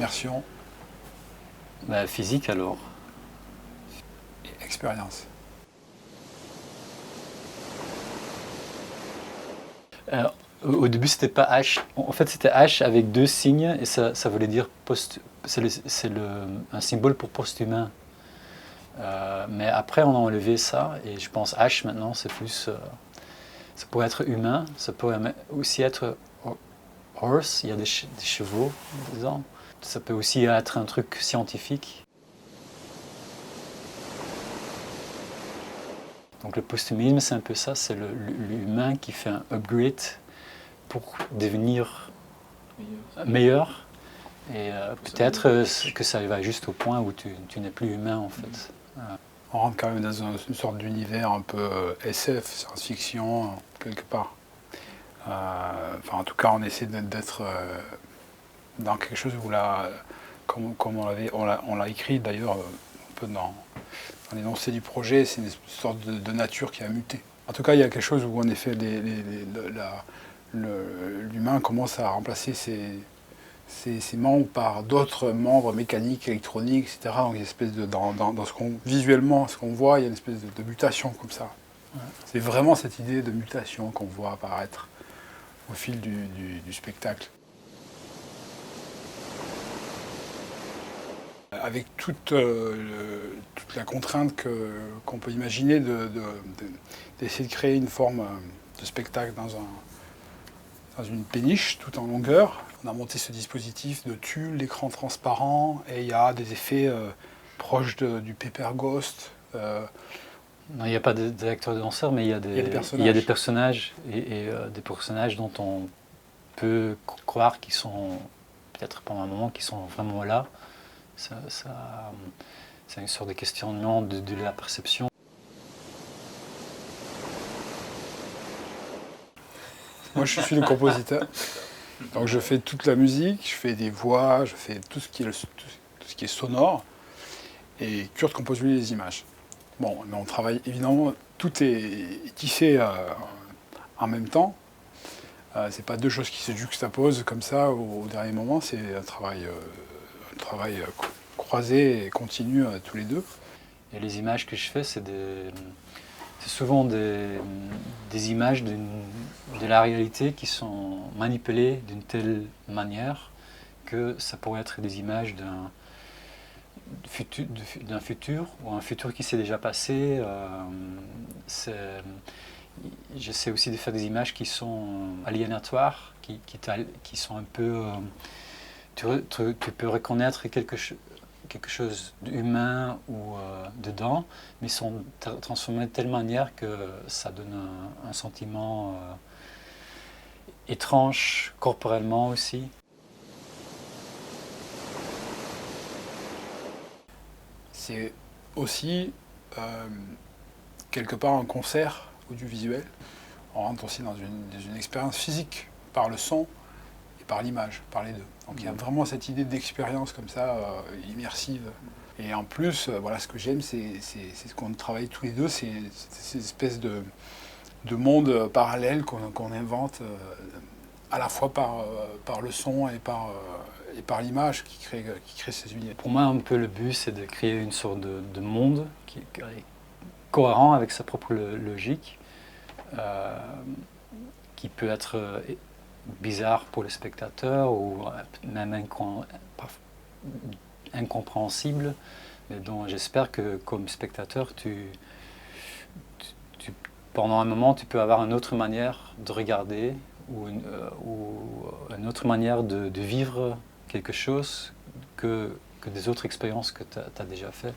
immersion Bah, physique alors. et expérience. Euh, Au début, c'était pas H. En fait, c'était H avec deux signes et ça voulait dire un symbole pour post-humain. Mais après, on a enlevé ça et je pense H maintenant, c'est plus. Ça pourrait être humain, ça pourrait aussi être horse, il y a des chevaux dedans. Ça peut aussi être un truc scientifique. Donc le posthumanisme, c'est un peu ça, c'est l'humain qui fait un upgrade pour devenir meilleur. Et peut-être que ça va juste au point où tu n'es plus humain en fait. On rentre quand même dans une sorte d'univers un peu SF, science-fiction, quelque part. Enfin, en tout cas, on essaie d'être dans quelque chose où là, comme on l'a écrit d'ailleurs un peu dans l'énoncé du projet, c'est une sorte de nature qui a muté. En tout cas, il y a quelque chose où en effet l'humain commence à remplacer ses membres par d'autres membres mécaniques, électroniques, etc. Donc il y a une espèce dans ce qu'on visuellement, ce qu'on voit, il y a une espèce de mutation comme ça. Ouais. C'est vraiment cette idée de mutation qu'on voit apparaître au fil du spectacle. Avec toute la contrainte qu'on peut imaginer d'essayer de créer une forme de spectacle dans une péniche tout en longueur. On a monté ce dispositif de tulle, l'écran transparent, et il y a des effets proches du Paper Ghost. Non, il n'y a pas d'acteurs de danseurs, mais il y a des personnages et des personnages dont on peut croire qu'ils sont, peut-être pendant un moment, qu'ils sont vraiment là. C'est une sorte de questionnement de la perception. Moi, je suis le compositeur. Donc, je fais toute la musique, je fais des voix, je fais tout ce qui est sonore. Et Kurt compose lui les images. Bon, mais on travaille évidemment, tout est tissé en même temps. C'est pas deux choses qui se juxtaposent comme ça au dernier moment, c'est un travail croisé et continu tous les deux. Et les images que je fais, c'est souvent des images de la réalité qui sont manipulées d'une telle manière que ça pourrait être des images d'un futur ou un futur qui s'est déjà passé. J'essaie aussi de faire des images qui sont aliénatoires, qui sont un peu... tu peux reconnaître quelque chose d'humain ou dedans, mais sont transformés de telle manière que ça donne un sentiment étrange corporellement aussi. C'est aussi quelque part un concert audiovisuel. On rentre aussi dans une expérience physique par le son et par l'image, par les deux. Donc il y a vraiment cette idée d'expérience comme ça, immersive. Et en plus, voilà, ce que j'aime, c'est ce qu'on travaille tous les deux, c'est ces espèces de mondes parallèles qu'on invente à la fois par le son et par l'image qui crée ces univers. Pour moi, un peu le but, c'est de créer une sorte de monde qui est cohérent avec sa propre logique, qui peut être bizarre pour le spectateur ou même incompréhensible, mais dont j'espère que comme spectateur, pendant un moment, tu peux avoir une autre manière de regarder ou une autre manière de vivre quelque chose que des autres expériences que tu as déjà faites.